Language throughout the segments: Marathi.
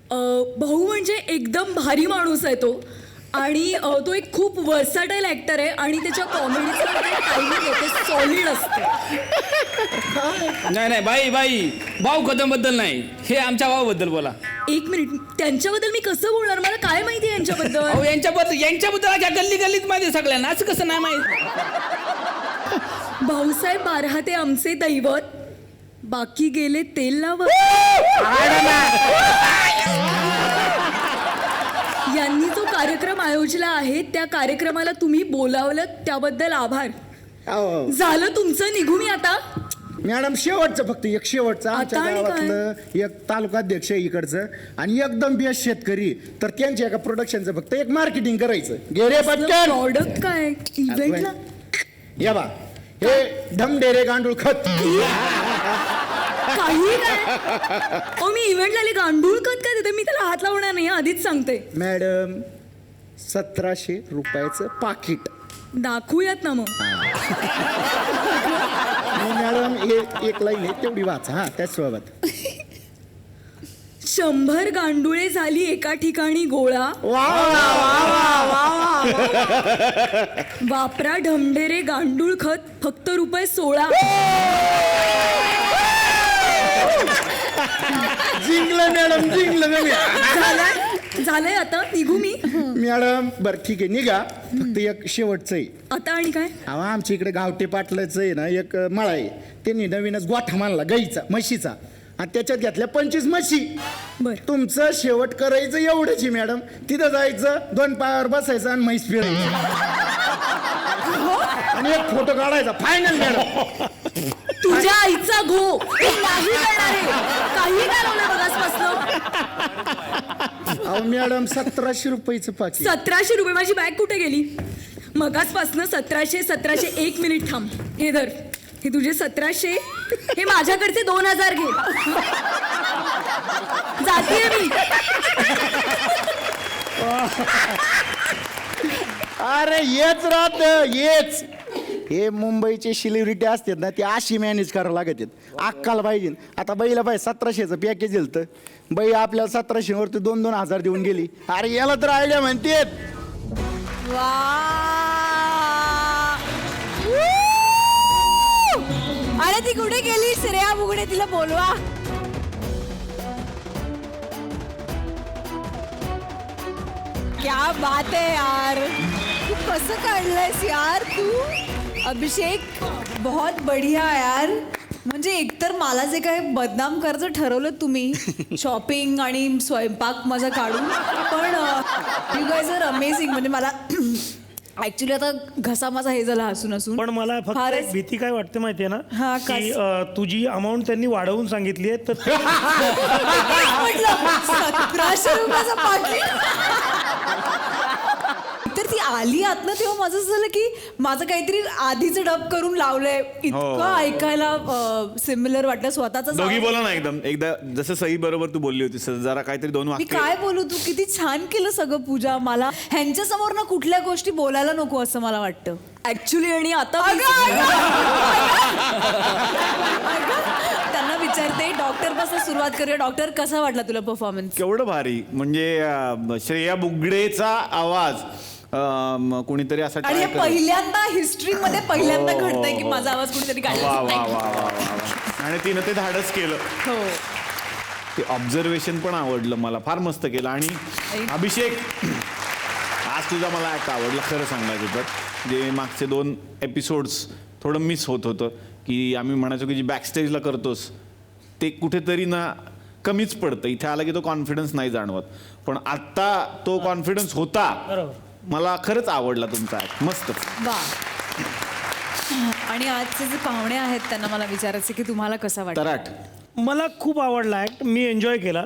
भाऊ म्हणजे एकदम भारी माणूस आहे तो आणि तो एक खूप वर्साटाईल ॲक्टर आहे आणि त्याच्या कॉमेडीचं टायमिंग आहे ते सॉलिड असते. नाही बाई भाऊ कदमबद्दल नाही, हे आमच्या भाऊबद्दल बोला. एक मिनिट, त्यांच्याबद्दल मी कसं बोलणार, मला काय माहिती आहे यांच्याबद्दल. यांच्याबद्दल अख्या गल्लीत माहिती सगळ्यांना, असं कसं नाही माहिती. भाऊसाहेब बारहाते आमचे दैवत, बाकी गेले तेल लावत. यांनी जो कार्यक्रम आयोजला आहे त्या कार्यक्रमाला तुम्ही बोलावलं त्याबद्दल आभार. झालं तुमचं, निघू मी आता. मॅडम शेवटचं फक्त एक शेवटचं आमच्या आता आणि गावातलं एक तालुकाध्यक्ष आहे इकडचं आणि एकदम बेस्ट शेतकरी, तर त्यांच्या एका प्रोडक्शनचं फक्त एक मार्केटिंग करायचं. गेरे पटकन प्रॉडक्ट काय इव्हेंटला. या बा, हे ढमढेरे गांडूळ खत. काही काय मी इव्हेंटला आले, गांडूळ खत काय देते, मी त्याला हात लावणार नाही आधीच सांगते. मॅडम 1700 रुपयाचं पाकिट. दाखवूयात ना मग. मॅडम एक लाईन आहे तेवढी वाचा. हा त्याचसोबत 100 गांडुळे झाली एका ठिकाणी गोळा. वापरा ढमढेरे गांडूळ खत फक्त ₹16. जिंकलं मॅडम, जिंकलं. झालंय आता, निघू मी. मॅडम बरं ठीक आहे, निघा. फक्त एक शेवटचं आहे. आता आणि काय. अहो आमच्या इकडे गावटे पाटलाचं आहे ना एक मळा आहे, त्यांनी नवीनच गोठा मानला गाईचा म्हशीचा आणि त्याच्यात घेतल्या 25 म्हशी. बर, तुमचं शेवट करायचं एवढंच आहे मॅडम. तिथं जायचं, 2 पायावर बसायचं आणि म्हैस फिरायची आणि एक फोटो काढायचा. Final madam. तुझ्या आईचा घो मी नाही करणार आहे. काही काय लावलं बघासपासनं. अहो मॅडम 1700 रुपयाचं पाकिट. 1700 रुपये. माझी बॅग कुठे गेली मगासपासनं. 1700. 1 मिनिट थांब. हे धर, हे तुझे 1700, हे माझ्याकडचे 2000 घे. जातीये मी. अरे येच राहत येच. हे मुंबईचे सेलिब्रिटी असतात ना, ते अशी मॅनेज करावं लागत आहेत. अक्काला पाहिजे. आता बाईला पाहिजे 1700चं पॅकेज दिलं तर बाई आपल्याला 1700 वरती 2-2 हजार देऊन गेली. अरे याला तर आयडिया म्हणतेत. अरे ती कुठे गेली श्रेया बुगडे, तिला बोलवा. क्या बात है यार, तू कसं काढलंयस यार तू. अभिषेक बहुत बढ़िया यार. म्हणजे एकतर मला जे काय बदनाम करायचं ठरवलं तुम्ही, शॉपिंग आणि स्वयंपाक माझा काढून, पण यू गाईज आर अमेझिंग. म्हणजे मला ऍक्च्युली आता घसा माझा हे झाला हसून. पण मला फक्त एक भीती काय वाटते माहितीये ना, हा, की तुझी अमाऊंट त्यांनी वाढवून सांगितली आहे तर 1700 रुपयाचा पाकिट. तर ती आली आतनं तेव्हा माझं असं झालं की माझं काहीतरी आधीचं डब करून लावलंय. इतकं ऐकायला सिमिलर वाटलं स्वतःच. दोघी बोला ना एकदा जसं सई बरोबर तू बोलली होती जरा काहीतरी 2 मी वाक्य. काय बोलू, तू किती छान केलं सगळं पूजा. मला ह्यांच्या समोर ना कुठल्या गोष्टी बोलायला नको असं मला वाटतं ऍक्च्युली. आणि आता त्यांना विचारते, डॉक्टर पासून सुरुवात करूया. डॉक्टर कसा वाटला तुला परफॉर्मन्स. केवढं भारी. म्हणजे श्रेया बुगडेचा आवाज कोणीतरी असा आणि हे पहिल्यांदा हिस्ट्रीमध्ये पहिल्यांदा घडतंय की माझा आवाज कुणीतरी वा काढला. वा वा वा वा. आणि तिनं ते धाडस केलं. हो, ते ऑब्झर्वेशन पण आवडलं मला, फार मस्त केलं. आणि अभिषेक आज तुझा मला ॲक्ट आवडला खरं सांगायचं तर. जे मागचे 2 एपिसोड्स थोडं मिस होत होतं की आम्ही म्हणायचो की जी बॅकस्टेजला करतोस ते कुठेतरी ना कमीच पडतं. इथे आला की तो कॉन्फिडन्स नाही जाणवत, पण आत्ता तो कॉन्फिडन्स होता. बरोबर. मला खरंच आवडला तुमचा ॲक्ट, मस्त. वा. आणि आजचे जे पाहुणे आहेत त्यांना मला विचारायचं की तुम्हाला कसा वाटतं. तराट. मला खूप आवडला ॲक्ट. मी एन्जॉय केला.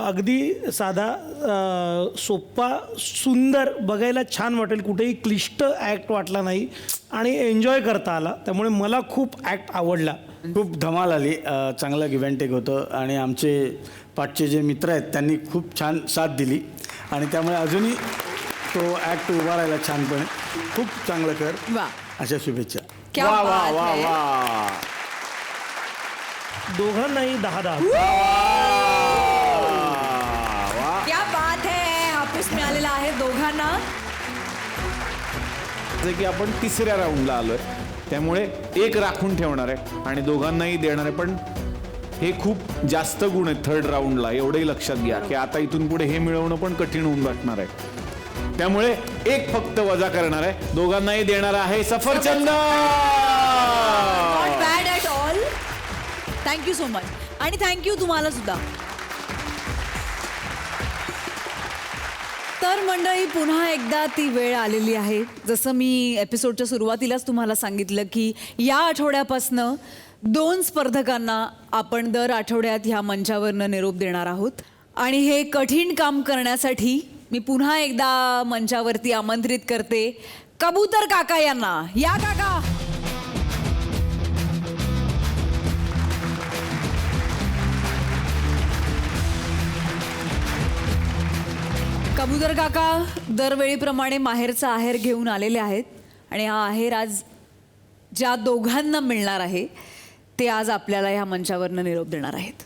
अगदी साधा, सोपा, सुंदर, बघायला छान वाटेल, कुठेही क्लिष्ट ॲक्ट वाटला नाही आणि एन्जॉय करता आला. त्यामुळे मला खूप ॲक्ट आवडला. खूप धमाल आली. चांगलं इव्हेंट एक होतं आणि आमचे पाठचे जे मित्र आहेत त्यांनी खूप छान साथ दिली आणि त्यामुळे अजूनही तो ॲक्ट उभा राहिला छानपणे. खूप चांगलं कर. वा. अशा शुभेच्छा. क्या वा वा बात वा है. वा. दोघांनाही 10-10. वा आहे दोघांना. जसं की आपण तिसऱ्या राऊंडला आलोय, त्यामुळे एक राखून ठेवणार आहे आणि दोघांनाही देणार आहे. पण हे खूप जास्त गुण आहेत थर्ड राऊंडला, एवढंही लक्षात घ्या की आता इथून पुढे हे मिळवणं पण कठीण होऊन बसणार आहे. त्यामुळे एक फक्त वजा करणार आहे, दोघांनाही देणार आहे सफरचंद. Not bad at all. Thank you so much. आणि थँक्यू तुम्हाला सुद्धा. तर मंडळी, पुन्हा एकदा ती वेळ आलेली आहे. जसं मी एपिसोडच्या सुरुवातीलाच तुम्हाला सांगितलं की या आठवड्यापासनं 2 स्पर्धकांना आपण दर आठवड्यात ह्या मंचावरनं निरोप देणार आहोत. आणि हे कठीण काम करण्यासाठी मी पुन्हा एकदा मंचावरती आमंत्रित करते कबूतर काका यांना. या काका. कबूतर काका दरवेळीप्रमाणे माहेरचा आहेर घेऊन आलेले आहेत आणि हा आहेर आज ज्या दोघांना मिळणार आहे ते आज आपल्याला ह्या मंचावरनं निरोप देणार आहेत.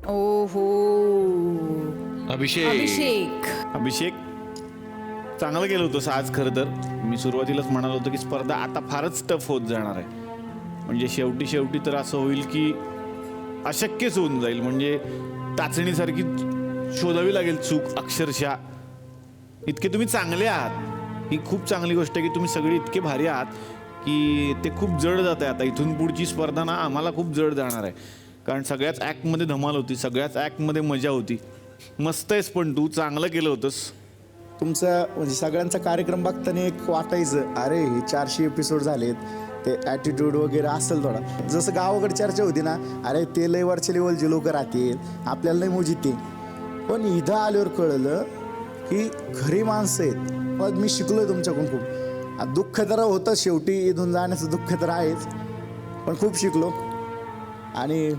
ओहो. अभिषेक. अभिषेक चांगलं गेलं होतं आज. खरं तर मी सुरुवातीलाच म्हणालो होतो की स्पर्धा आता फारच टफ होत जाणार आहे. म्हणजे शेवटी तर असं होईल की अशक्यच होऊन जाईल. म्हणजे टाचणीसारखी शोधावी लागेल चूक अक्षरशः. इतके तुम्ही चांगले आहात, ही खूप चांगली गोष्ट आहे की तुम्ही सगळे इतके भारी आहात की ते खूप जड जात आहे. आता इथून पुढची स्पर्धा ना आम्हाला खूप जड जाणार आहे. कारण सगळ्याच ॲक्टमध्ये धमाल होती, सगळ्याच ॲक्टमध्ये मजा होती. मस्त आहेस, पण तू चांगलं केलं होतंस. तुमचं म्हणजे सगळ्यांचा कार्यक्रम बघताना एक वाटायचं अरे हे 400 एपिसोड झालेत, ते ॲटिट्यूड वगैरे असेल थोडा. जसं गावाकडे चर्चा होती ना, अरे ते लय वरच्या लेवलचे लोक राहतील, आपल्याला नाही मोजिते. पण इथं आल्यावर कळलं की खरी माणसं आहेत. मग मी शिकलोय तुमच्याकडून खूप. दुःख तर होतं शेवटी, इथून जाण्याचं दुःख तर आहेच, पण खूप शिकलो. आणि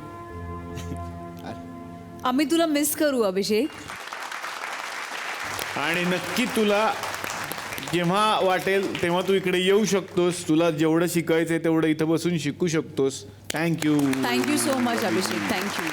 आम्ही तुला मिस करू अभिषेक. आणि नक्की तुला जेव्हा वाटेल तेव्हा तू इकडे येऊ शकतोस. तुला जेवढं शिकायचंय तेवढं इथं बसून शिकू शकतोस. थँक्यू. थँक्यू सो मच अभिषेक. थँक्यू.